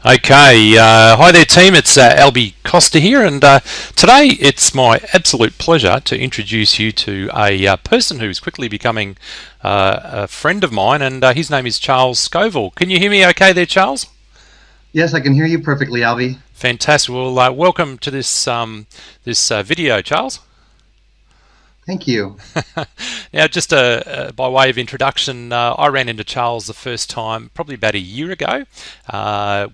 Okay, hi there team, it's Albie Costa here, and today it's my absolute pleasure to introduce you to a person who's quickly becoming a friend of mine, and his name is Charles Scoville. Can you hear me okay there, Charles? Yes, I can hear you perfectly, Albie. Fantastic. Well, welcome to this video, Charles. Thank you. Now, just by way of introduction, I ran into Charles the first time probably about a year ago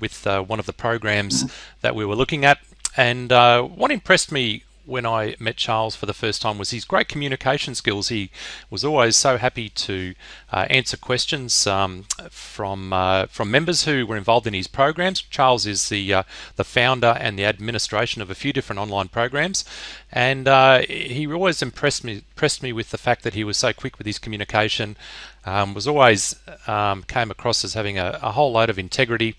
with one of the programs that we were looking at. And what impressed me when I met Charles for the first time was his great communication skills. He was always so happy to answer questions from members who were involved in his programs. Charles is the founder and the administration of a few different online programs, and he always impressed me with the fact that he was so quick with his communication. Was always came across as having a whole load of integrity,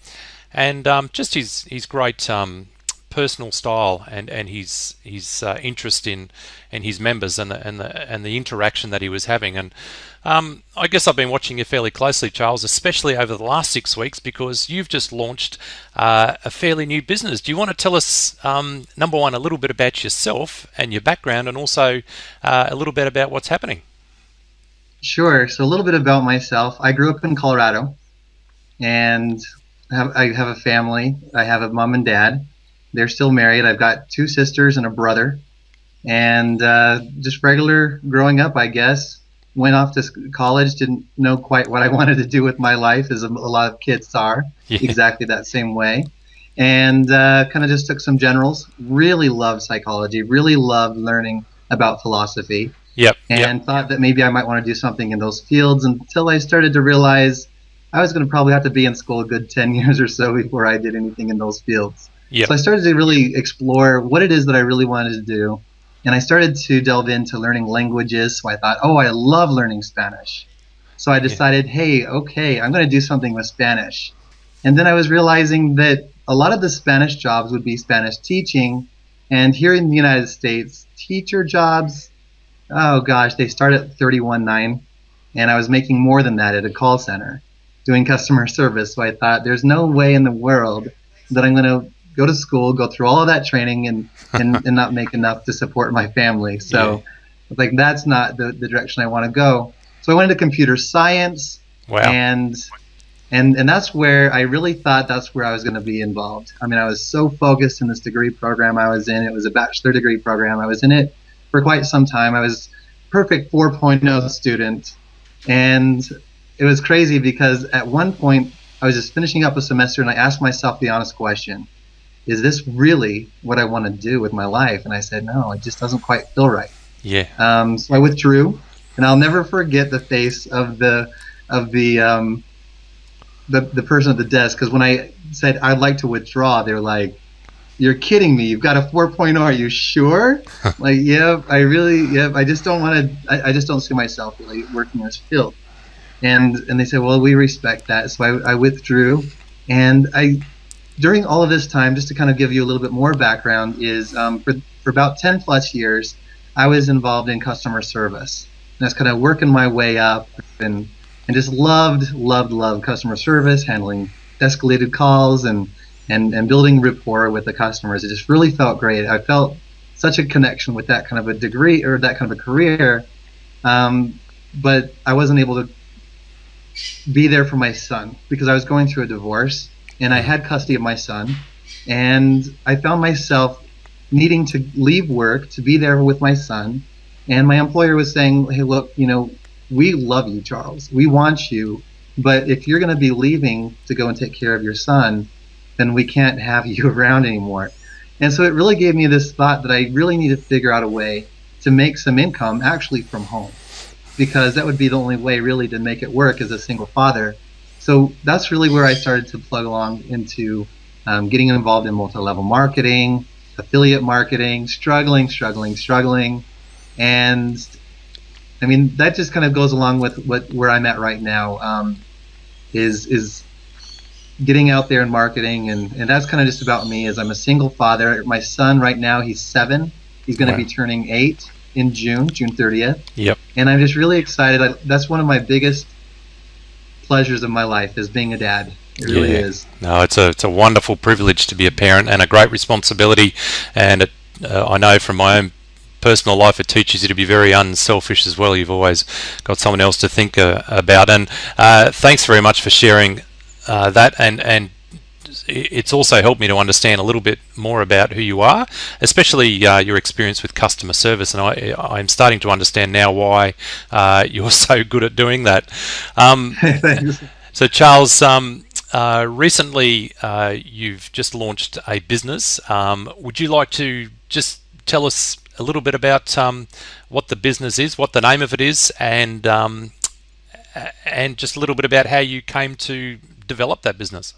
and just his great personal style and his interest in his members and the interaction that he was having. And I guess I've been watching you fairly closely, Charles, especially over the last 6 weeks, because you've just launched a fairly new business. Do you want to tell us, number one, a little bit about yourself and your background, and also a little bit about what's happening? Sure. So a little bit about myself. I grew up in Colorado, and I have a family. I have a mom and dad. They're still married. I've got two sisters and a brother, and just regular growing up, I guess. Went off to college, didn't know quite what I wanted to do with my life, as a lot of kids are, Yeah. exactly that same way. And kind of just took some generals. Really loved psychology, really loved learning about philosophy, Yep. Yep. and thought that maybe I might want to do something in those fields until I started to realize I was going to probably have to be in school a good 10 years or so before I did anything in those fields. Yep. So I started to really explore what it is that I really wanted to do. And I started to delve into learning languages. So I thought, oh, I love learning Spanish. So I Yeah. decided, hey, okay, I'm going to do something with Spanish. And then I was realizing that a lot of the Spanish jobs would be Spanish teaching. And here in the United States, teacher jobs, oh gosh, they start at 31.9. And I was making more than that at a call center doing customer service. So I thought, there's no way in the world that I'm going to go to school, go through all of that training, and not make enough to support my family. So like, that's not the direction I want to go. So I went into computer science, Wow. and and that's where I really thought that's where I was going to be involved. I mean, I was so focused in this degree program I was in. It was a bachelor degree program. I was in it for quite some time. I was perfect 4.0 student, and it was crazy because at one point I was just finishing up a semester, and I asked myself the honest question: is this really what I want to do with my life? And I said, no, it just doesn't quite feel right. Yeah. So I withdrew, and I'll never forget the face of the person at the desk, because when I said I'd like to withdraw, they were like, "You're kidding me! You've got a 4.0. Are you sure?" Like, yeah, I really, yeah, I just don't want to. I just don't see myself really working in this field. And they said, well, we respect that. So I withdrew, and during all of this time, just to kind of give you a little bit more background, is for about 10 plus years, I was involved in customer service. And I was kind of working my way up, and just loved customer service, handling escalated calls, and building rapport with the customers. It just really felt great. I felt such a connection with that kind of a degree, or that kind of a career, but I wasn't able to be there for my son because I was going through a divorce, and I had custody of my son, and I found myself needing to leave work to be there with my son. And my employer was saying, hey, look, we love you, Charles. We want you, but if you're going to be leaving to go and take care of your son, then we can't have you around anymore. And so it really gave me this thought that I really need to figure out a way to make some income actually from home, because that would be the only way really to make it work as a single father. So that's really where I started to plug along into getting involved in multi-level marketing, affiliate marketing, struggling. And I mean, that just kind of goes along with where I'm at right now, is getting out there in marketing. And that's kind of just about me, as I'm a single father. My son right now, he's 7. He's going to Wow. be turning 8 in June 30th. Yep. And I'm just really excited. That's one of my biggest pleasures of my life, is being a dad. It really Yeah, is. no, it's a wonderful privilege to be a parent and a great responsibility. And I know from my own personal life, it teaches you to be very unselfish as well. You've always got someone else to think about. And thanks very much for sharing that. And it's also helped me to understand a little bit more about who you are, especially your experience with customer service. And I'm starting to understand now why you're so good at doing that. Thanks. So, Charles, recently you've just launched a business. Would you like to just tell us a little bit about what the business is, what the name of it is, and just a little bit about how you came to develop that business?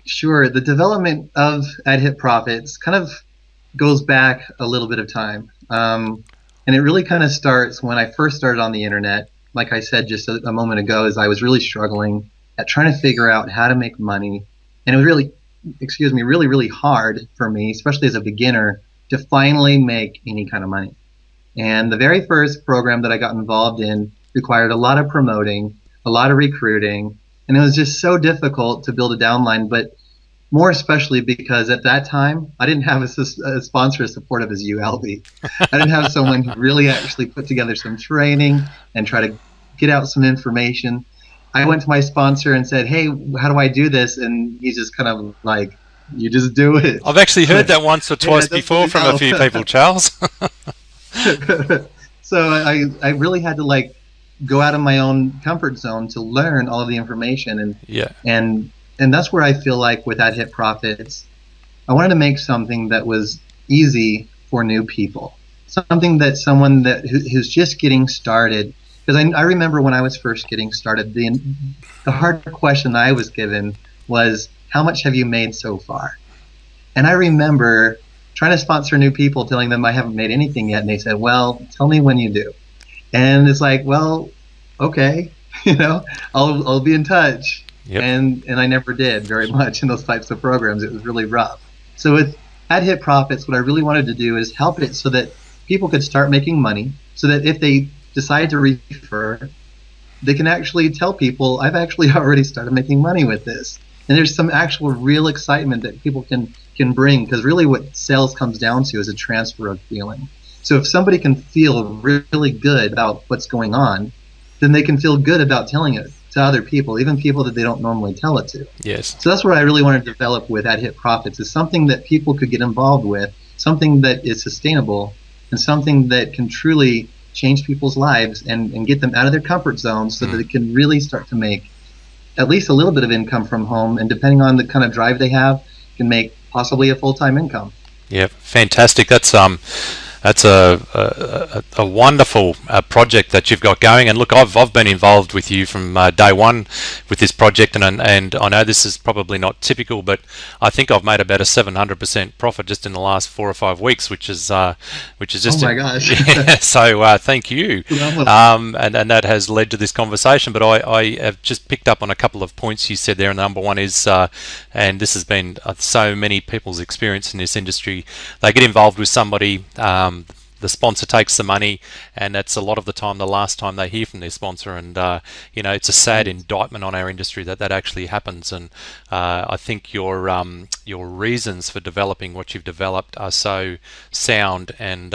Sure. The development of AHP Profits kind of goes back a little bit of time. And it really kind of starts when I first started on the internet. Like I said just a moment ago, is I was really struggling at trying to figure out how to make money. And it was really, excuse me, really, really hard for me, especially as a beginner, to finally make any kind of money. And the very first program that I got involved in required a lot of promoting, a lot of recruiting, and it was just so difficult to build a downline, but more especially because at that time, I didn't have a sponsor as supportive as you, Albie. I didn't have someone who really actually put together some training and try to get out some information. I went to my sponsor and said, hey, how do I do this? And he's just kind of like, you just do it. I've actually heard that once or twice before from a few people, Charles. So I really had to like go out of my own comfort zone to learn all of the information. And Yeah. and that's where I feel like with AHP Profits, I wanted to make something that was easy for new people, something that someone who's just getting started. Because I remember when I was first getting started, the hard question I was given was, how much have you made so far? And I remember trying to sponsor new people, telling them I haven't made anything yet, and they said, well, tell me when you do. And it's like, well, okay, I'll be in touch. Yep. And I never did very much in those types of programs. It was really rough. So with AHP Profits, what I really wanted to do is help it so that people could start making money, so that if they decide to refer, they can actually tell people, I've actually already started making money with this. And there's some actual real excitement that people can bring, because really what sales comes down to is a transfer of feeling. So if somebody can feel really good about what's going on, then they can feel good about telling it to other people, even people that they don't normally tell it to. Yes. So that's what I really wanted to develop with AHP Profits, is something that people could get involved with, something that is sustainable, and something that can truly change people's lives and get them out of their comfort zone, so that they can really start to make at least a little bit of income from home, and depending on the kind of drive they have, can make possibly a full-time income. Yeah, fantastic. That's a wonderful project that you've got going. And look, I've been involved with you from day one with this project, and I know this is probably not typical, but I think I've made about a 700% profit just in the last 4 or 5 weeks, which is just, oh my gosh. Yeah, so thank you. And that has led to this conversation. But I have just picked up on a couple of points you said there. And number one is, and this has been so many people's experience in this industry, they get involved with somebody. The sponsor takes the money, and that's a lot of the time the last time they hear from their sponsor. And it's a sad indictment on our industry that actually happens. And I think your reasons for developing what you've developed are so sound and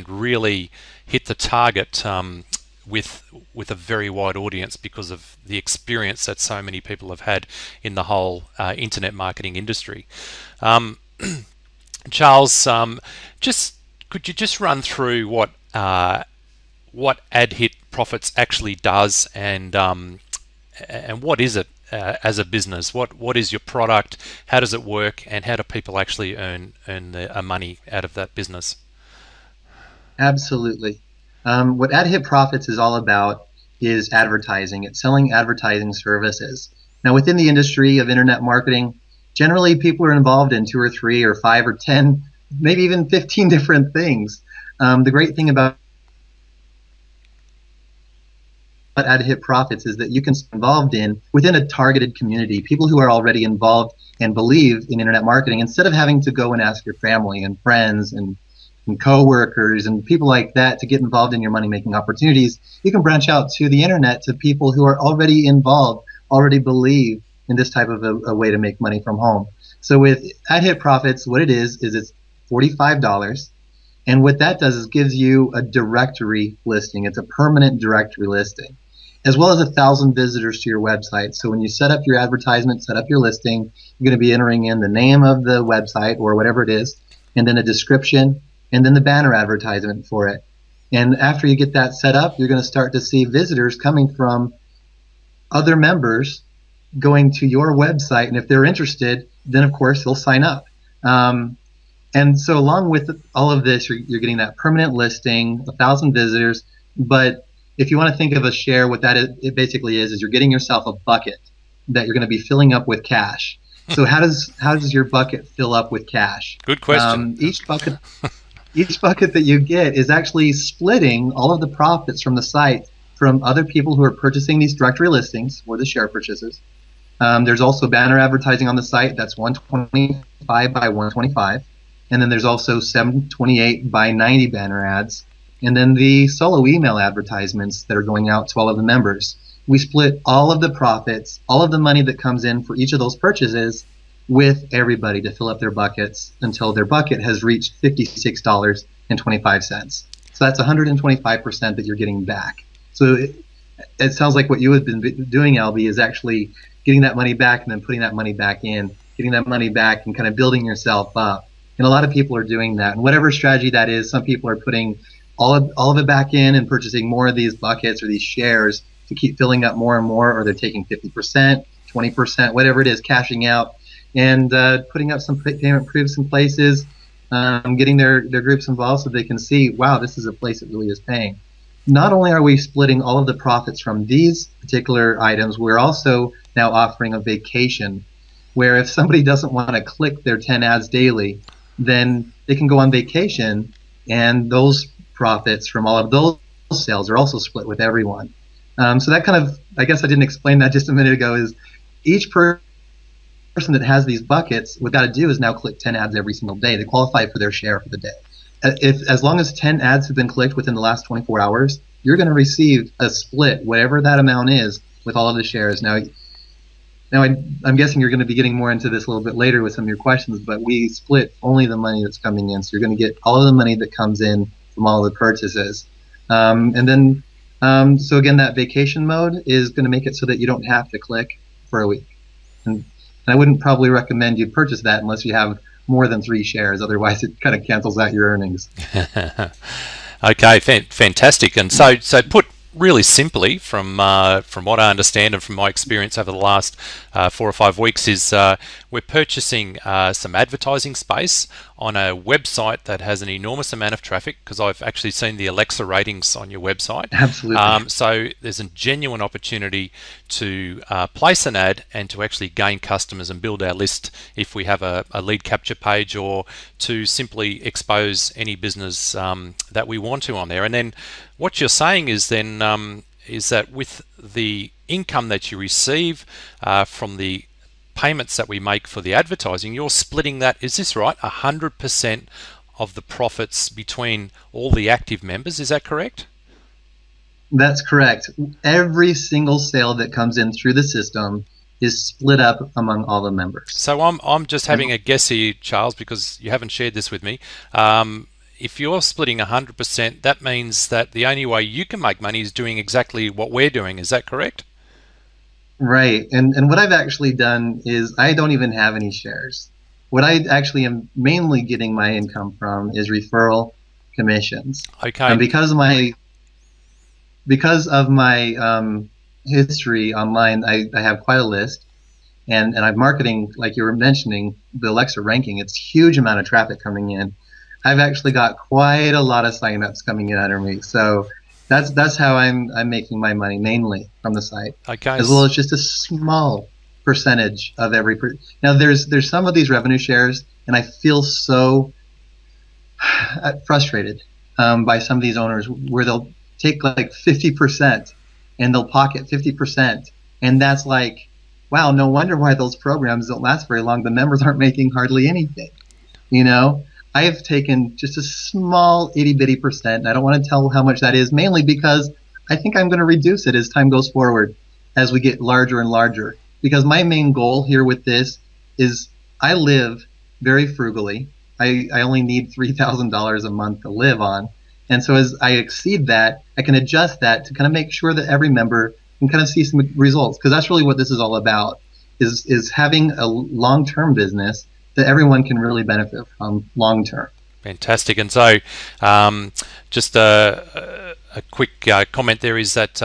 really hit the target with a very wide audience, because of the experience that so many people have had in the whole internet marketing industry. Charles, could you just run through what AHP Profits actually does, and what is it as a business? What is your product? How does it work? And how do people actually earn the money out of that business? Absolutely. What AHP Profits is all about is advertising. It's selling advertising services. Now, within the industry of internet marketing, generally people are involved in 2 or 3 or 5 or 10, maybe even 15 different things. The great thing about AHP Profits is that you can be involved within a targeted community, people who are already involved and believe in internet marketing, instead of having to go and ask your family and friends and coworkers and people like that to get involved in your money-making opportunities. You can branch out to the internet, to people who are already involved already believe in this type of a way to make money from home. So with AHP Profits, what it is it's $45. And what that does is gives you a directory listing. It's a permanent directory listing, as well as 1,000 visitors to your website. So when you set up your advertisement, set up your listing, you're going to be entering in the name of the website or whatever it is, and then a description, and then the banner advertisement for it. And after you get that set up, you're going to start to see visitors coming from other members going to your website. And if they're interested, then of course they'll sign up. And so along with all of this, you're getting that permanent listing, 1,000 visitors. But if you want to think of a share, what that is, it basically is you're getting yourself a bucket that you're going to be filling up with cash. So how does your bucket fill up with cash? Good question. Each bucket that you get is actually splitting all of the profits from the site from other people who are purchasing these directory listings or the share purchases. There's also banner advertising on the site. That's 125 by 125. And then there's also 728 by 90 banner ads. And then the solo email advertisements that are going out to all of the members. We split all of the profits, all of the money that comes in for each of those purchases with everybody to fill up their buckets until their bucket has reached $56.25. So that's 125% that you're getting back. So it sounds like what you have been doing, Albie, is actually getting that money back and then putting that money back in, getting that money back and kind of building yourself up. And a lot of people are doing that. And whatever strategy that is, some people are putting all of it back in and purchasing more of these buckets or these shares to keep filling up more and more, or they're taking 50%, 20%, whatever it is, cashing out and putting up some payment proofs in places, getting their groups involved so they can see, wow, this is a place that really is paying. Not only are we splitting all of the profits from these particular items, we're also now offering a vacation where if somebody doesn't want to click their 10 ads daily, then they can go on vacation, and those profits from all of those sales are also split with everyone. So that kind of, I guess I didn't explain that just a minute ago, is each person that has these buckets, what got to do is now click 10 ads every single day. They qualify for their share for the day. As long as 10 ads have been clicked within the last 24 hours, you're going to receive a split, whatever that amount is, with all of the shares. Now I'm guessing you're going to be getting more into this a little bit later with some of your questions, but we split only the money that's coming in. So you're going to get all of the money that comes in from all of the purchases. And then, so again, that vacation mode is going to make it so that you don't have to click for a week. And I wouldn't probably recommend you purchase that unless you have more than 3 shares. Otherwise, it kind of cancels out your earnings. Okay, fantastic. And so put really simply, from what I understand and from my experience over the last 4 or 5 weeks, is we're purchasing some advertising space on a website that has an enormous amount of traffic, because I've actually seen the Alexa ratings on your website. Absolutely. So there's a genuine opportunity to place an ad and to actually gain customers and build our list if we have a lead capture page, or to simply expose any business that we want to on there. And then what you're saying is then is that with the income that you receive from the payments that we make for the advertising, you're splitting that, is this right, 100% of the profits between all the active members? Is that correct? That's correct. Every single sale that comes in through the system is split up among all the members. So I'm just having a guess here, Charles, because you haven't shared this with me. If you're splitting 100%, that means that the only way you can make money is doing exactly what we're doing. Is that correct? Right. And what I've actually done is I don't even have any shares. What I actually am mainly getting my income from is referral commissions. Okay. And because of my history online, I have quite a list, and I'm marketing, like you were mentioning, the Alexa ranking. It's huge amount of traffic coming in. I've actually got quite a lot of signups coming in under me. So that's how I'm making my money, mainly from the site. Okay. As well as just a small percentage of every. Now there's some of these revenue shares, and I feel so frustrated by some of these owners where they'll take like 50% and they'll pocket 50%, and that's like, wow, no wonder why those programs don't last very long. The members aren't making hardly anything. You know, I have taken just a small itty-bitty percent, and I don't want to tell how much that is, mainly because I think I'm going to reduce it as time goes forward. as we get larger and larger. Because my main goal here with this is I live very frugally. I only need $3,000 a month to live on. And so as I exceed that, I can adjust that to kind of make sure that every member can kind of see some results. Because that's really what this is all about, is having a long-term business that everyone can really benefit from long-term. Fantastic. And so just a quick comment there is that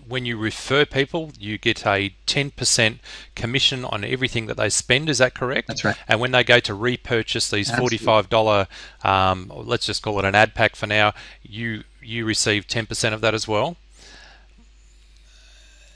when you refer people, you get a 10% commission on everything that they spend. Is that correct? That's right. And when they go to repurchase these $45, let's just call it an ad pack for now, you receive 10% of that as well?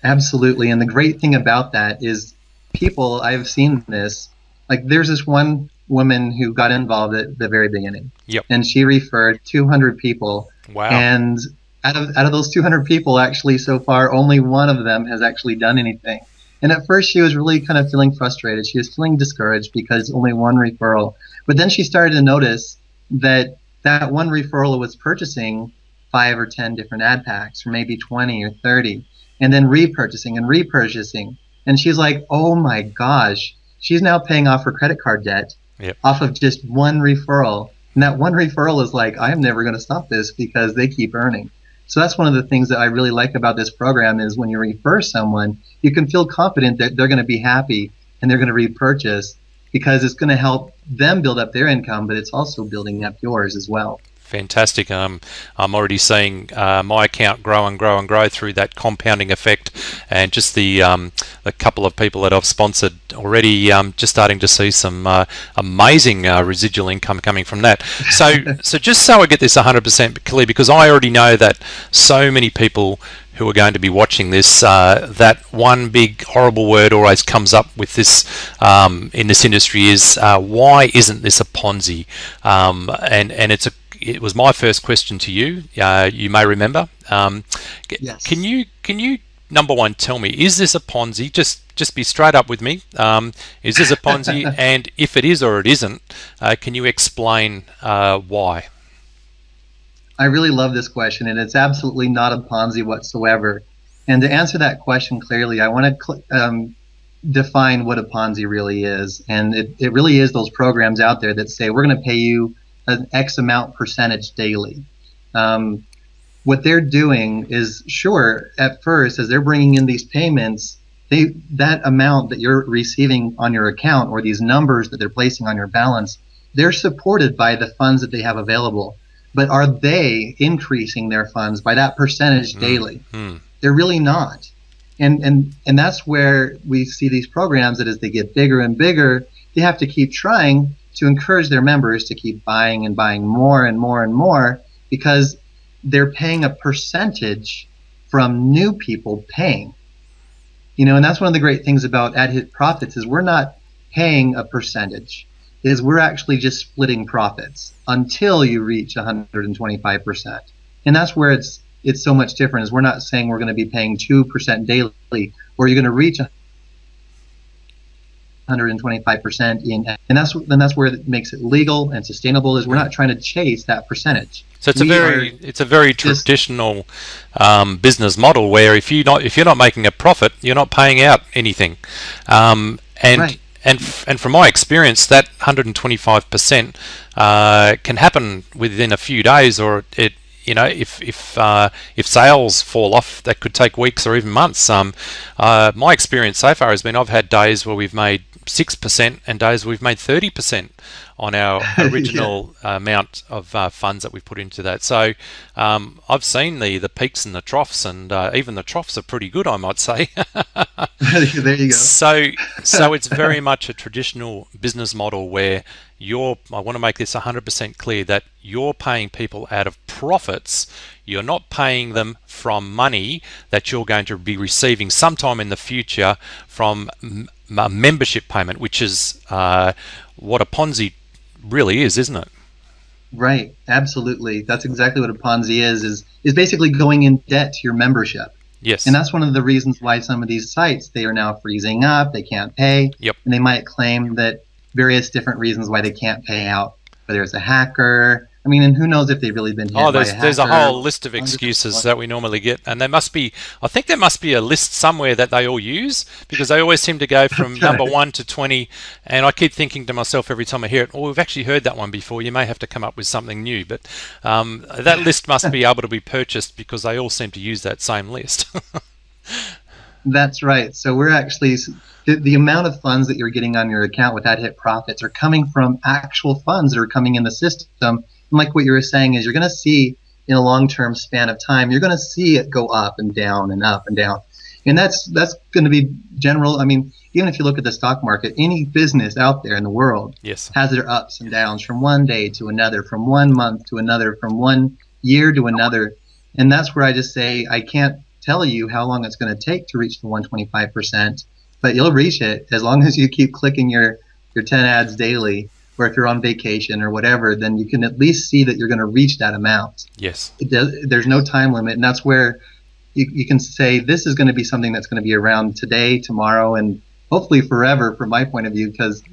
Absolutely. And the great thing about that is people, I've seen this, like there's this one woman who got involved at the very beginning. Yep. And she referred 200 people. Wow. And out of those 200 people, actually, so far, only one of them has actually done anything. And at first, she was really kind of feeling frustrated. She was feeling discouraged because only one referral. But then she started to notice that that one referral was purchasing 5 or 10 different ad packs, or maybe 20 or 30, and then repurchasing and repurchasing. And she's like, oh my gosh, she's now paying off her credit card debt off of just one referral. And that one referral is like, I'm never going to stop this because they keep earning. So that's one of the things that I really like about this program is when you refer someone, you can feel confident that they're going to be happy and they're going to repurchase because it's going to help them build up their income, but it's also building up yours as well. Fantastic. I'm already seeing my account grow and grow and grow through that compounding effect, and just the couple of people that I've sponsored already, just starting to see some amazing residual income coming from that. So just so I get this 100% clear, because I already know that so many people who are going to be watching this, that one big horrible word always comes up with this in this industry is why isn't this a Ponzi? And it was my first question to you. You may remember. Yes. Can you number one tell me, is this a Ponzi? Just be straight up with me. Is this a Ponzi? And if it is or it isn't, can you explain why? I really love this question, and it's absolutely not a Ponzi whatsoever. And to answer that question clearly, I want to define what a Ponzi really is. And it really is those programs out there that say we're going to pay you an X amount percentage daily. What they're doing is, sure, at first, as they're bringing in these payments, that amount that you're receiving on your account, or these numbers that they're placing on your balance, they're supported by the funds that they have available. But are they increasing their funds by that percentage daily? They're really not. And that's where we see these programs that as they get bigger and bigger, they have to keep trying to encourage their members to keep buying and buying more and more and more, because they're paying a percentage from new people paying. You know, and that's one of the great things about AHP profits is we're not paying a percentage, is we're actually just splitting profits until you reach 125%. And that's where it's so much different, is we're not saying we're going to be paying 2% daily, or you're going to reach 125% in, and that's where it makes it legal and sustainable, is we're not trying to chase that percentage. So it's a very traditional business model where if you're not making a profit, you're not paying out anything, Right. And from my experience, that 125% can happen within a few days, or it. You know, if sales fall off, that could take weeks or even months. My experience so far has been I've had days where we've made 6% and days where we've made 30% on our original amount of funds that we've put into that. So I've seen the peaks and the troughs, and even the troughs are pretty good, I might say. There you go. So it's very much a traditional business model where I want to make this 100% clear that you're paying people out of profits. You're not paying them from money that you're going to be receiving sometime in the future from a membership payment, which is what a Ponzi really is, isn't it? Right, absolutely. That's exactly what a Ponzi is basically going in debt to your membership. Yes. And that's one of the reasons why some of these sites, they are now freezing up, they can't pay. Yep. And they might claim that various different reasons why they can't pay out, whether it's a hacker I mean, and who knows if they've really been hit Oh, by a there's a hacker. whole list of excuses that we normally get, and I think there must be a list somewhere that they all use, because they always seem to go from number 1 to 20, and I keep thinking to myself every time I hear it, oh, we've actually heard that one before, you may have to come up with something new, but that list must be able to be purchased because they all seem to use that same list. That's right. So we're actually, the amount of funds that you're getting on your account with AHP profits are coming from actual funds that are coming in the system. And like what you were saying is, you're going to see in a long-term span of time, you're going to see it go up and down and up and down. And that's going to be general. I mean, even if you look at the stock market, any business out there in the world has their ups and downs from one day to another, from 1 month to another, from 1 year to another. And that's where I just say, I can't tell you how long it's going to take to reach the 125%, but you'll reach it as long as you keep clicking your 10 ads daily, or if you're on vacation or whatever, then you can at least see that you're going to reach that amount. Yes. There's no time limit, and that's where you can say this is going to be something that's going to be around today, tomorrow, and hopefully forever from my point of view, because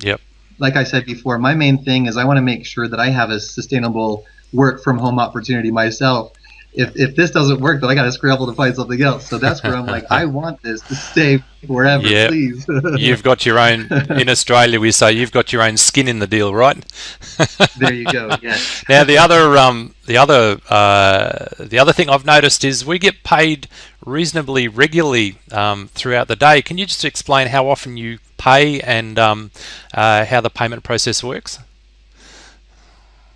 like I said before, my main thing is I want to make sure that I have a sustainable work from home opportunity myself. If this doesn't work, then I got to scramble to find something else. So that's where I'm like, I want this to stay forever, please. You've got your own, in Australia we say, you've got your own skin in the deal, right? There you go. Yes. Now the other thing I've noticed is we get paid reasonably regularly throughout the day. Can you just explain how often you pay and how the payment process works?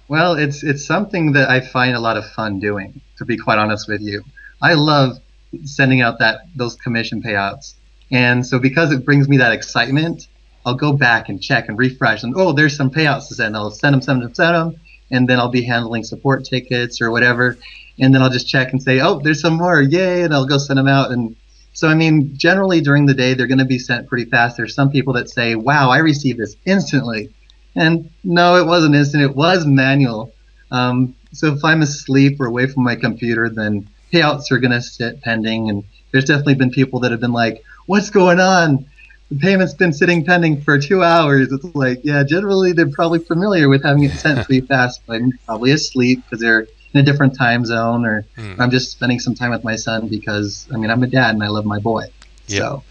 Well, it's something that I find a lot of fun doing, to be quite honest with you. I love sending out those commission payouts. And so because it brings me that excitement, I'll go back and check and refresh. And, oh, there's some payouts to send. I'll send them. And then I'll be handling support tickets or whatever. And then I'll just check and say, oh, there's some more. Yay. And I'll go send them out. And so, I mean, generally during the day, they're going to be sent pretty fast. There's some people that say, wow, I received this instantly. And no, it wasn't instant. It was manual. So if I'm asleep or away from my computer, then payouts are going to sit pending. And there's definitely been people that have been like, what's going on? The payment's been sitting pending for 2 hours. It's like, yeah, generally they're probably familiar with having it sent pretty fast, but I'm probably asleep because they're in a different time zone, or I'm just spending some time with my son because, I mean, I'm a dad and I love my boy. So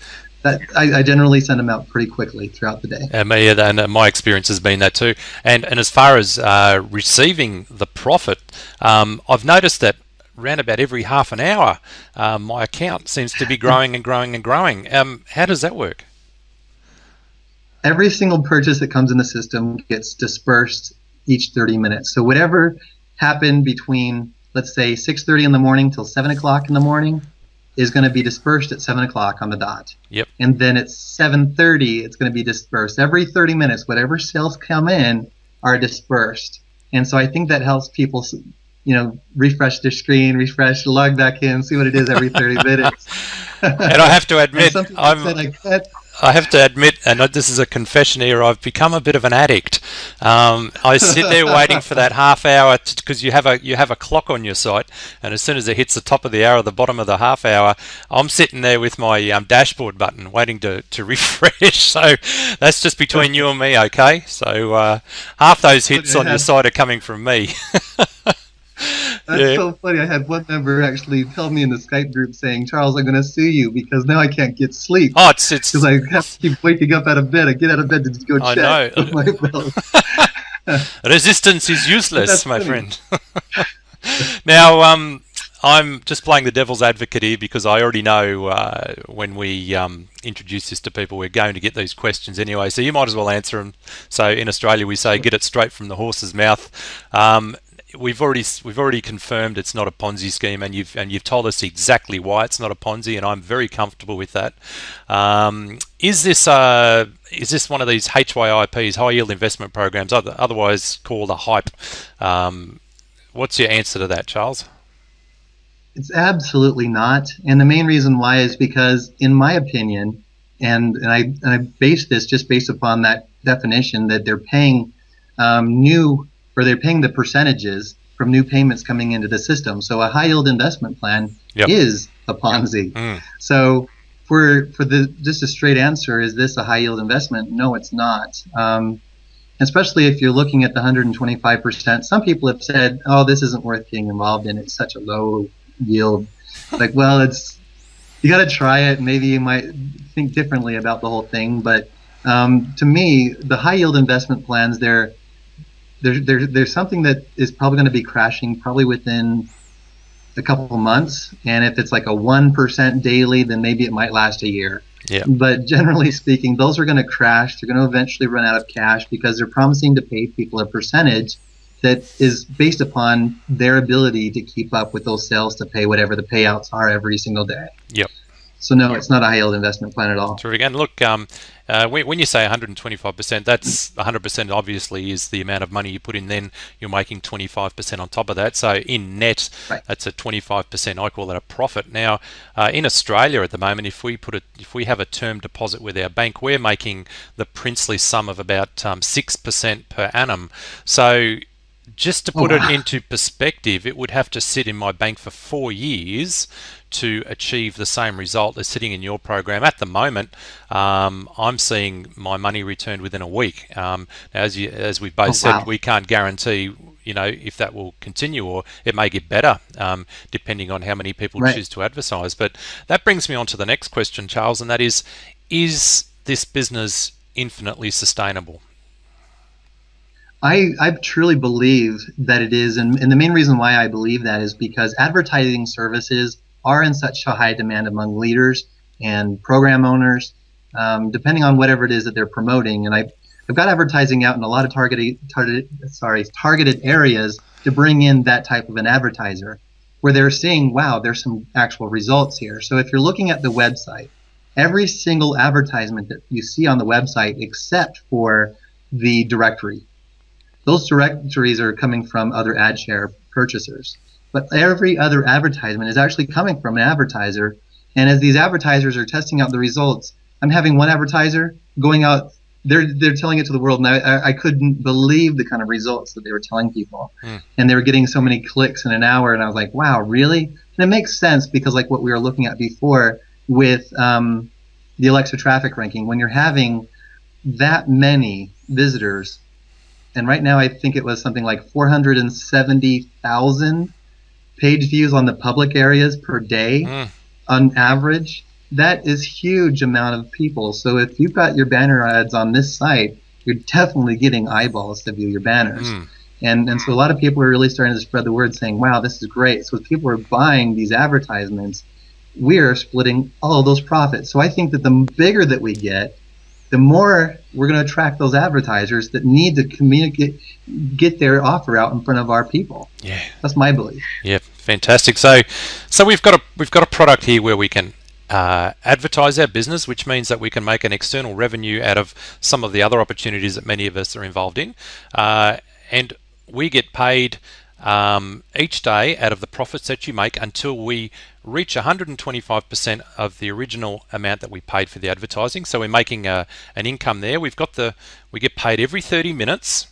I generally send them out pretty quickly throughout the day. And my experience has been that too. And as far as receiving the profit, I've noticed that around about every half an hour, my account seems to be growing and growing and growing. How does that work? Every single purchase that comes in the system gets dispersed each 30 minutes. So whatever happened between, let's say, 6:30 in the morning till 7 o'clock in the morning is going to be dispersed at 7 o'clock on the dot. And then at 7:30, it's going to be dispersed. Every 30 minutes, whatever sales come in are dispersed. And so I think that helps people, refresh their screen, log back in, see what it is every 30 minutes. And I have to admit, and this is a confession here, I've become a bit of an addict. I sit there waiting for that half hour because you have a clock on your site, and as soon as it hits the top of the hour or the bottom of the half hour, I'm sitting there with my dashboard button waiting to refresh. So that's just between you and me, okay? So half those hits on your site are coming from me. That's so funny. I had one member actually tell me in the Skype group saying, Charles, I'm going to sue you because now I can't get sleep. Oh, it's because I have to keep waking up out of bed. I get out of bed to go check. I know. Resistance is useless, my friend. Now, I'm just playing the devil's advocate here because I already know when we introduce this to people, we're going to get these questions anyway. So you might as well answer them. So in Australia, we say, get it straight from the horse's mouth. We've already confirmed it's not a Ponzi scheme, and you've told us exactly why it's not a Ponzi, and I'm very comfortable with that. Is this one of these HYIPs, high yield investment programs, otherwise called a hype? What's your answer to that, Charles? It's absolutely not, and the main reason why is because, in my opinion, and I base this just based upon that definition that they're paying they're paying the percentages from new payments coming into the system. So a high yield investment plan is a Ponzi. So for just a straight answer, is this a high yield investment? No, it's not. And especially if you're looking at the 125%. Some people have said, oh, this isn't worth getting involved in. It's such a low yield. Like, well, you got to try it. Maybe you might think differently about the whole thing. But to me, the high yield investment plans, there's something that is probably going to be crashing probably within a couple of months. And if it's like a 1% daily, then maybe it might last a year. Yeah. But generally speaking, those are going to crash. They're going to eventually run out of cash because they're promising to pay people a percentage that is based upon their ability to keep up with those sales to pay whatever the payouts are every single day. Yep. So no, it's not a high yield investment plan at all. Terrific. And look, when you say 125%, that's 100% obviously is the amount of money you put in. Then you're making 25% on top of that. So in net, Right. that's a 25%. I call that a profit. Now, in Australia at the moment, if we have a term deposit with our bank, we're making the princely sum of about 6% per annum. So just to put it into perspective, it would have to sit in my bank for 4 years to achieve the same result as sitting in your program. At the moment, I'm seeing my money returned within a week. As we both said, we can't guarantee, if that will continue, or it may get better, depending on how many people choose to advertise. But that brings me on to the next question, Charles, and that is this business infinitely sustainable? I truly believe that it is, and the main reason why I believe that is because advertising services are in such a high demand among leaders and program owners, depending on whatever it is that they're promoting. And I've got advertising out in a lot of targeted areas to bring in that type of an advertiser, where they're seeing, wow, there's some actual results here. So if you're looking at the website, every single advertisement that you see on the website, except for the directory, those directories are coming from other ad share purchasers. But every other advertisement is actually coming from an advertiser. And as these advertisers are testing out the results, I'm having one advertiser going out, they're telling it to the world, and I couldn't believe the kind of results that they were telling people. And they were getting so many clicks in an hour, and I was like, wow, really? And it makes sense because like what we were looking at before with the Alexa traffic ranking, when you're having that many visitors, and right now I think it was something like 470,000 page views on the public areas per day on average. That is huge amount of people. So if you've got your banner ads on this site, you're definitely getting eyeballs to view your banners. And so a lot of people are really starting to spread the word saying, wow, this is great. So if people are buying these advertisements, we are splitting all of those profits. So I think that the bigger that we get, the more we're going to attract those advertisers that need to get their offer out in front of our people. Yeah, that's my belief. Yeah, fantastic. So we've got a product here where we can advertise our business, which means that we can make an external revenue out of some of the other opportunities that many of us are involved in, and we get paid each day out of the profits that you make until we reach 125% of the original amount that we paid for the advertising. So we're making an income there. We get paid every 30 minutes.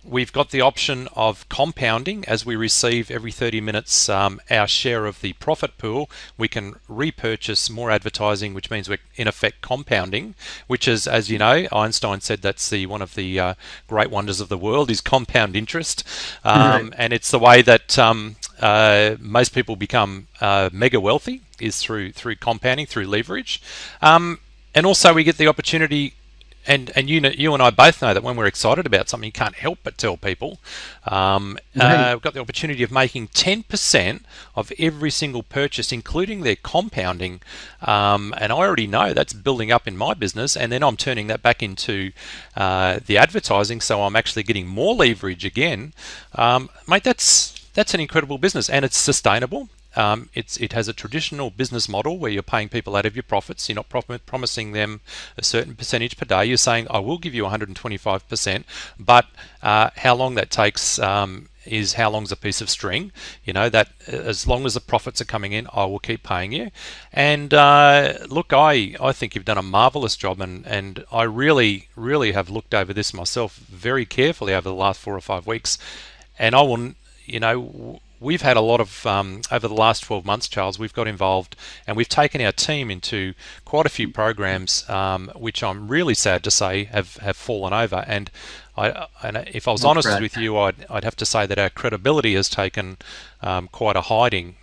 We've got the option of compounding. As we receive every 30 minutes our share of the profit pool, we can repurchase more advertising, which means we're in effect compounding, which is, as you know, Einstein said that's one of the great wonders of the world is compound interest. And it's the way that most people become mega wealthy is through compounding, through leverage. And also we get the opportunity, and you and I both know that when we're excited about something, you can't help but tell people. We've got the opportunity of making 10% of every single purchase, including their compounding. And I already know that's building up in my business, and then I'm turning that back into the advertising, so I'm actually getting more leverage again. Mate, that's an incredible business, and it's sustainable. It has a traditional business model where you're paying people out of your profits. You're not promising them a certain percentage per day. You're saying, I will give you 125%, but how long that takes is how long's a piece of string. That as long as the profits are coming in, I will keep paying you. And look, I think you've done a marvelous job, and I really, really have looked over this myself very carefully over the last 4 or 5 weeks, and I will we've had a lot of, over the last 12 months, Charles, we've got involved and we've taken our team into quite a few programs, which I'm really sad to say have fallen over. And if I was That's honest correct. with you, I'd have to say that our credibility has taken quite a hiding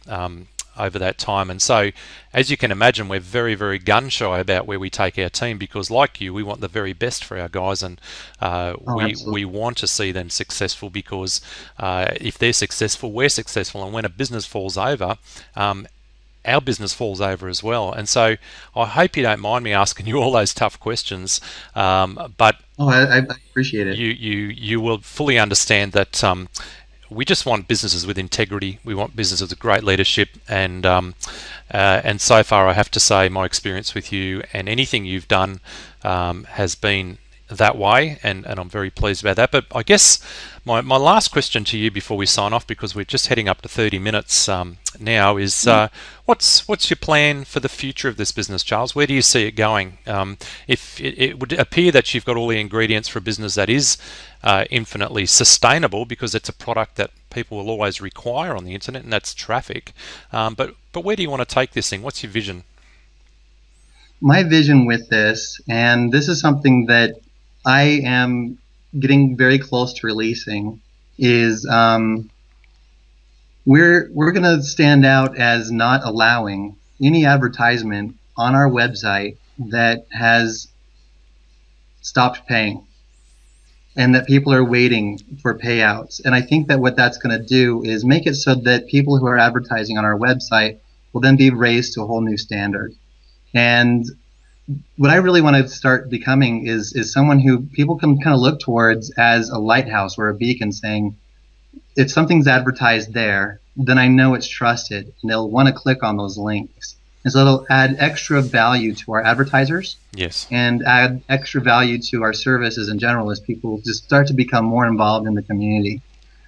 over that time. And so, as you can imagine, we're very, very gun shy about where we take our team because, like you, we want the very best for our guys, and Oh, we absolutely. want to see them successful because if they're successful, we're successful, and when a business falls over, our business falls over as well. And so, I hope you don't mind me asking you all those tough questions, but Oh, I appreciate it. you will fully understand that we just want businesses with integrity. We want businesses with great leadership, and so far, I have to say, my experience with you and anything you've done has been that way, and I'm very pleased about that. But I guess my last question to you before we sign off, because we're just heading up to 30 minutes now, is what's your plan for the future of this business, Charles? Where do you see it going? If it would appear that you've got all the ingredients for a business that is infinitely sustainable, because it's a product that people will always require on the internet, and that's traffic. But where do you want to take this thing? What's your vision? My vision with this, and this is something that I am getting very close to releasing, is we're going to stand out as not allowing any advertisement on our website that has stopped paying and that people are waiting for payouts. And I think that what that's going to do is make it so that people who are advertising on our website will then be raised to a whole new standard. And what I really want to start becoming is someone who people can kind of look towards as a lighthouse or a beacon, saying, if something's advertised there, then I know it's trusted, and they'll want to click on those links. And so it'll add extra value to our advertisers Yes. and add extra value to our services in general as people just start to become more involved in the community.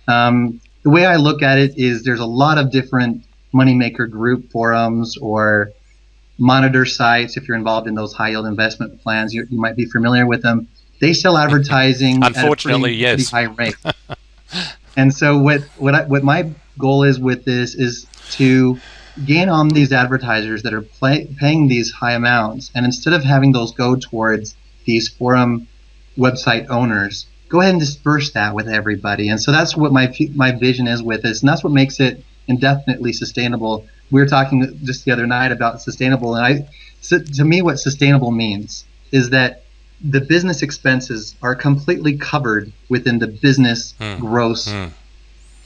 The way I look at it is there's a lot of different moneymaker group forums or monitor sites. If you're involved in those high yield investment plans, you might be familiar with them. They sell advertising at a Unfortunately, pretty yes. high rate. And so what my goal is with this is to gain on these advertisers that are paying these high amounts, and instead of having those go towards these forum website owners, go ahead and disperse that with everybody. And so that's what my vision is with this, and that's what makes it indefinitely sustainable. We were talking just the other night about sustainable, and to me, what sustainable means is that the business expenses are completely covered within the business gross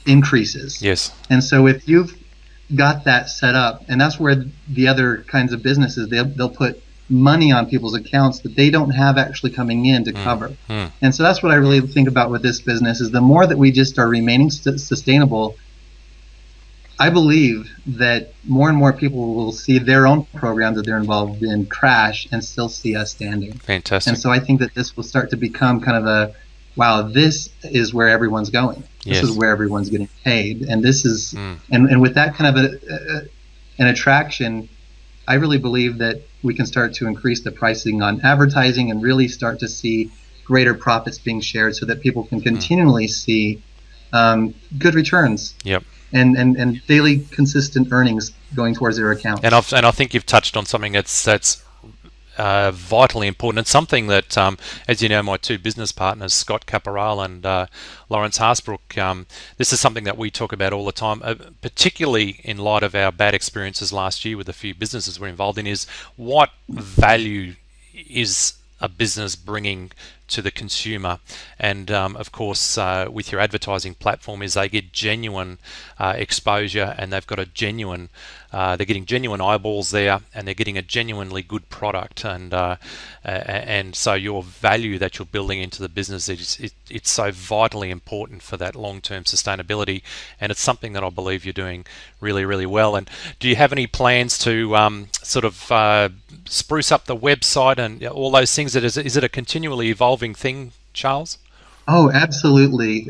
increases. Yes. And so if you've got that set up, and that's where the other kinds of businesses, they'll put money on people's accounts that they don't have actually coming in to cover. And so that's what I really think about with this business, is the more that we just are remaining sustainable, I believe that more and more people will see their own programs that they're involved in crash and still see us standing. Fantastic. And so I think that this will start to become kind of a, wow, this is where everyone's going. This Yes. is where everyone's getting paid. And this is, and with that kind of an attraction, I really believe that we can start to increase the pricing on advertising and really start to see greater profits being shared so that people can continually see good returns. Yep. And daily consistent earnings going towards their account. And I think you've touched on something that's vitally important, and something that, as you know, my two business partners, Scott Caporal and Lawrence Harsbrook, this is something that we talk about all the time, particularly in light of our bad experiences last year with a few businesses we're involved in, is what value is a business bringing to the consumer. And of course, with your advertising platform, is they get genuine exposure, and they've got a genuine, they're getting genuine eyeballs there, and they're getting a genuinely good product. And so your value that you're building into the business, it's so vitally important for that long-term sustainability, and it's something that I believe you're doing really, really well. And do you have any plans to sort of spruce up the website and all those things? Is it a continually evolving thing, Charles? Oh, absolutely.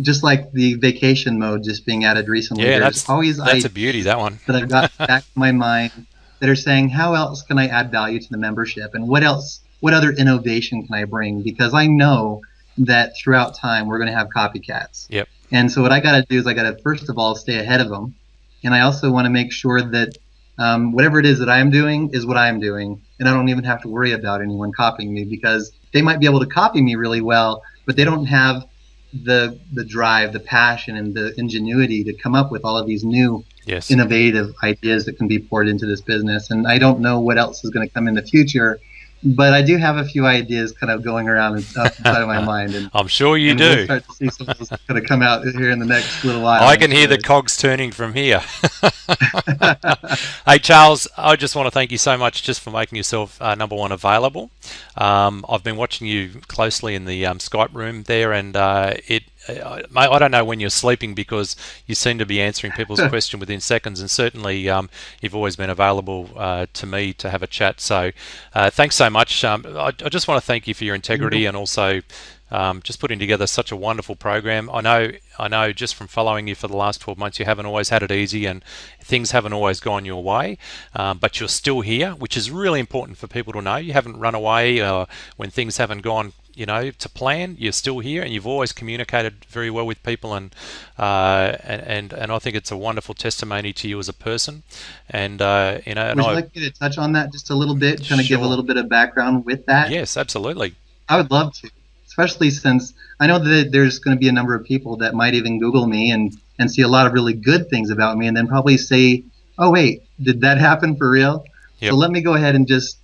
Just like the vacation mode just being added recently, Yeah, there's always that's a ideas beauty, that one. that I've got back in my mind that are saying, how else can I add value to the membership? And what other innovation can I bring? Because I know that throughout time, we're going to have copycats. Yep. And so what I got to do is I got to first of all stay ahead of them, and I also want to make sure that whatever it is that I'm doing is what I'm doing, and I don't even have to worry about anyone copying me, because they might be able to copy me really well, but they don't have the drive, the passion, and the ingenuity to come up with all of these new Yes. innovative ideas that can be poured into this business. And I don't know what else is going to come in the future, but I do have a few ideas kind of going around inside of my mind. And I'm sure you and do. we'll start to see some of those going to come out here in the next little while. I can hear the cogs turning from here. Hey, Charles, I just want to thank you so much just for making yourself number one available. I've been watching you closely in the Skype room there, and I don't know when you're sleeping, because you seem to be answering people's questions within seconds, and certainly you've always been available to me to have a chat. So thanks so much. I just want to thank you for your integrity, and also just putting together such a wonderful program. I know just from following you for the last 12 months, you haven't always had it easy, and things haven't always gone your way, but you're still here, which is really important for people to know. You haven't run away when things haven't gone to plan. You're still here, and you've always communicated very well with people, and I think it's a wonderful testimony to you as a person. And Would you like me to touch on that just a little bit, kind of give a little bit of background with that? Yes, absolutely. I would love to, especially since I know that there's going to be a number of people that might even Google me and see a lot of really good things about me, and then probably say, oh wait, did that happen for real? Yep. So let me go ahead and just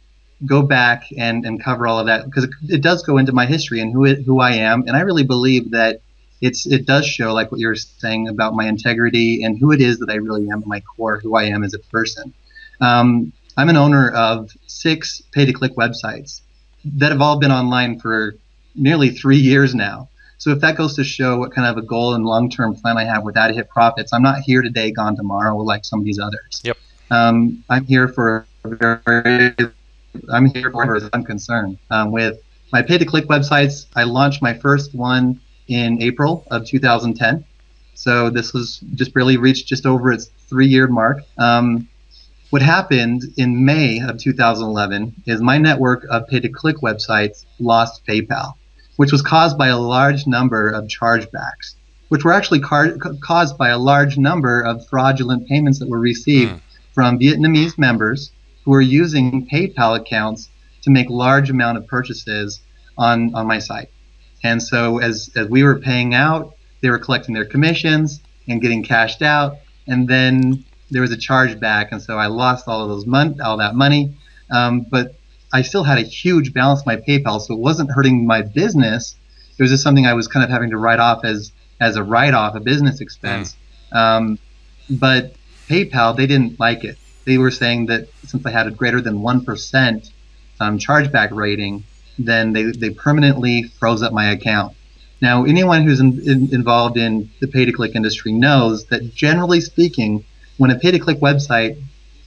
go back and cover all of that, because it does go into my history and who I am. And I really believe that it does show, like what you're saying, about my integrity and who it is that I really am at my core, who I am as a person. I'm an owner of 6 pay-to-click websites that have all been online for nearly 3 years now. So if that goes to show what kind of a goal and long-term plan I have with AHP Profits, I'm not here today, gone tomorrow, like some of these others. Yep. I'm here for as far as I'm concerned. With my pay-to-click websites, I launched my first one in April of 2010. So this was just barely reached just over its 3-year mark. What happened in May of 2011 is my network of pay-to-click websites lost PayPal, which was caused by a large number of chargebacks, which were actually caused by a large number of fraudulent payments that were received from Vietnamese members who were using PayPal accounts to make large amount of purchases on my site. And so as we were paying out, they were collecting their commissions and getting cashed out, and then there was a chargeback, and so I lost all that money. But I still had a huge balance in my PayPal, so it wasn't hurting my business. It was just something I was kind of having to write off as a write-off, a business expense. But PayPal, they didn't like it. They were saying that since I had a greater than 1% chargeback rating, then they permanently froze up my account. Now, anyone who's involved in the pay-to-click industry knows that, generally speaking, when a pay-to-click website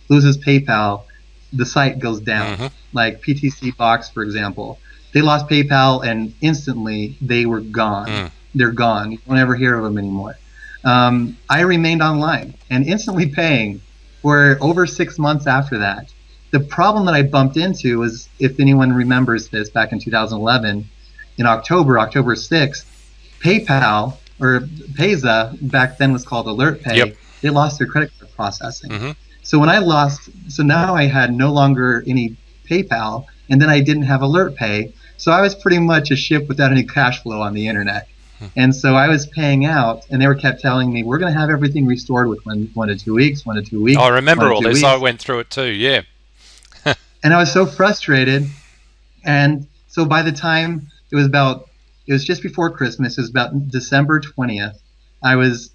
loses PayPal, the site goes down. Like PTC Box, for example. They lost PayPal, and instantly they were gone. They're gone. You won't ever hear of them anymore. I remained online and instantly paying for over 6 months after that. The problem that I bumped into was, if anyone remembers this, back in 2011, in October 6th, PayPal, or Payza, back then was called AlertPay, they lost their credit card processing. So when so now I had no longer any PayPal, and then I didn't have AlertPay, so I was pretty much a ship without any cash flow on the internet. And so I was paying out, and they kept telling me, we're going to have everything restored within 1 to 2 weeks, 1 to 2 weeks. I remember all this. I went through it too, yeah. And I was so frustrated. And so by the time it was just before Christmas, it was about December 20th, I was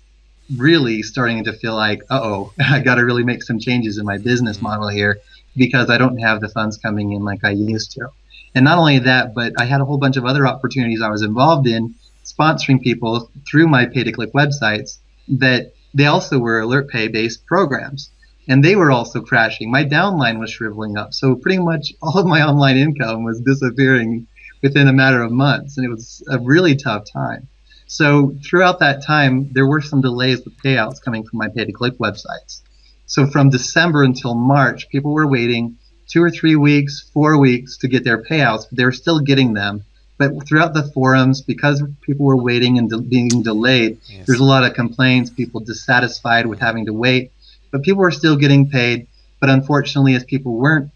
really starting to feel like, uh-oh, I got to really make some changes in my business model here, because I don't have the funds coming in like I used to. And not only that, but I had a whole bunch of other opportunities I was involved in, sponsoring people through my pay-to-click websites, that they also were AlertPay based programs, and they were also crashing. My downline was shriveling up, so pretty much all of my online income was disappearing within a matter of months, and it was a really tough time. So throughout that time, there were some delays with payouts coming from my pay-to-click websites. So from December until March, people were waiting 2 or 3 weeks, 4 weeks to get their payouts, but they were still getting them. But throughout the forums, because people were waiting and being delayed, Yes. there's a lot of complaints, people dissatisfied with having to wait. But people were still getting paid. But unfortunately, as people weren't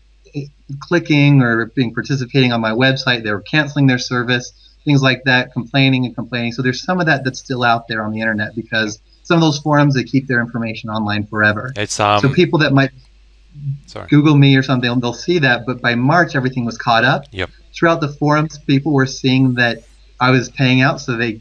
clicking or participating on my website, they were canceling their service, things like that, complaining and complaining. So there's some of that that's still out there on the internet, because some of those forums, they keep their information online forever. It's so people that might Google me or something, they'll see that. But by March, everything was caught up. Yep. Throughout the forums, people were seeing that I was paying out, so they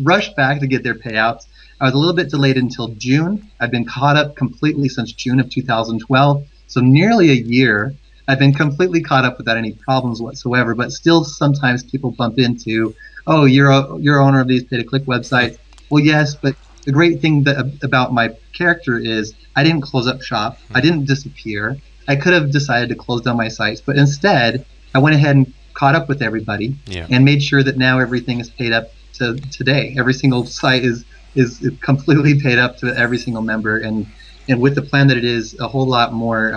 rushed back to get their payouts. I was a little bit delayed until June. I've been caught up completely since June of 2012, so nearly a year. I've been completely caught up without any problems whatsoever, but still sometimes people bump into, oh, you're owner of these pay-to-click websites. Well, yes, but the great thing about my character is I didn't close up shop. I didn't disappear. I could have decided to close down my sites, but instead I went ahead and caught up with everybody and made sure that now everything is paid up to today. Every single site is completely paid up to every single member, and with the plan that it is, a whole lot more.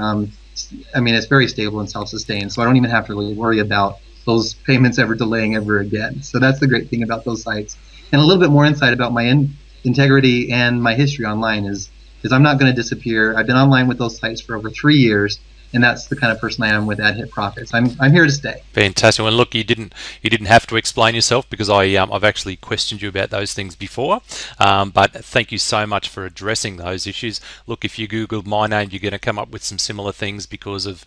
I mean, it's very stable and self-sustained, so I don't even have to really worry about those payments ever delaying ever again. So that's the great thing about those sites. And a little bit more insight about my integrity and my history online is I'm not going to disappear. I've been online with those sites for over 3 years, and that's the kind of person I am with AHP Profits. I'm here to stay. Fantastic. And look, you didn't have to explain yourself, because I've actually questioned you about those things before. But thank you so much for addressing those issues. Look, if you Googled my name, you're going to come up with some similar things because of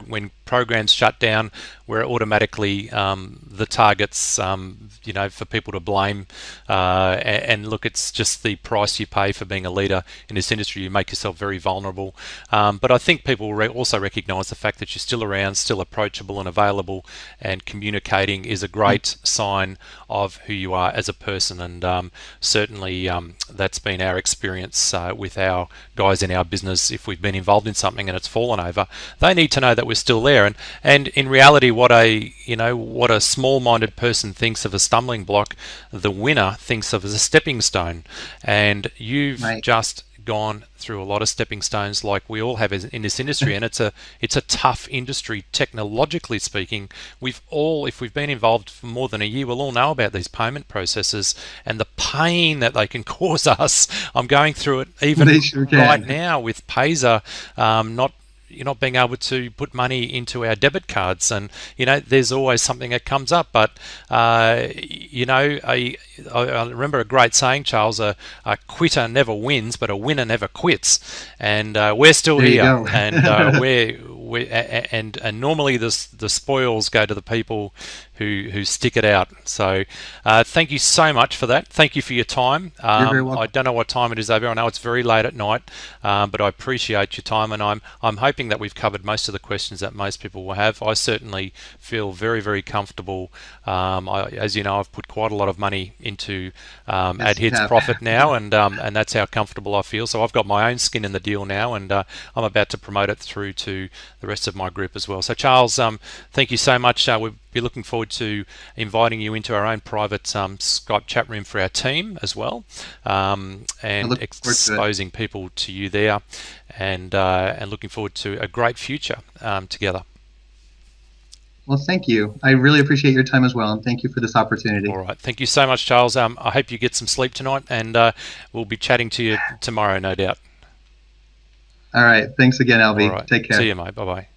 when programs shut down, we're automatically the targets, for people to blame. And look, it's just the price you pay for being a leader in this industry. You make yourself very vulnerable. But I think people also recognise the fact that you're still around, still approachable and available, and communicating is a great sign of who you are as a person. And certainly that's been our experience with our guys in our business. If we've been involved in something and it's fallen over, they need to know that we're still there. And in reality, what a small-minded person thinks of a stumbling block, the winner thinks of as a stepping stone. And you've just gone through a lot of stepping stones, like we all have in this industry, and it's a tough industry technologically speaking. If we've been involved for more than a year, we'll all know about these payment processes and the pain that they can cause us. I'm going through it even right now with Payzer, not being able to put money into our debit cards, and there's always something that comes up. But I remember a great saying, Charles: a quitter never wins, but a winner never quits. And we're still here, and and normally the spoils go to the people who stick it out. So thank you so much for that. Thank you for your time. You're very welcome. I don't know what time it is over. I know it's very late at night, but I appreciate your time, and I'm hoping that we've covered most of the questions that most people will have. I certainly feel very, very comfortable. As you know, I've put quite a lot of money into AHP's Profit now, and that's how comfortable I feel. So I've got my own skin in the deal now, and I'm about to promote it through to the rest of my group as well. So Charles, thank you so much. We'll be looking forward to inviting you into our own private Skype chat room for our team as well, and exposing people to you there, and looking forward to a great future together. Well, thank you. I really appreciate your time as well, and thank you for this opportunity. All right. Thank you so much, Charles. I hope you get some sleep tonight, and we'll be chatting to you tomorrow, no doubt. All right. Thanks again, Albie. All right. Take care. See you, mate. Bye-bye.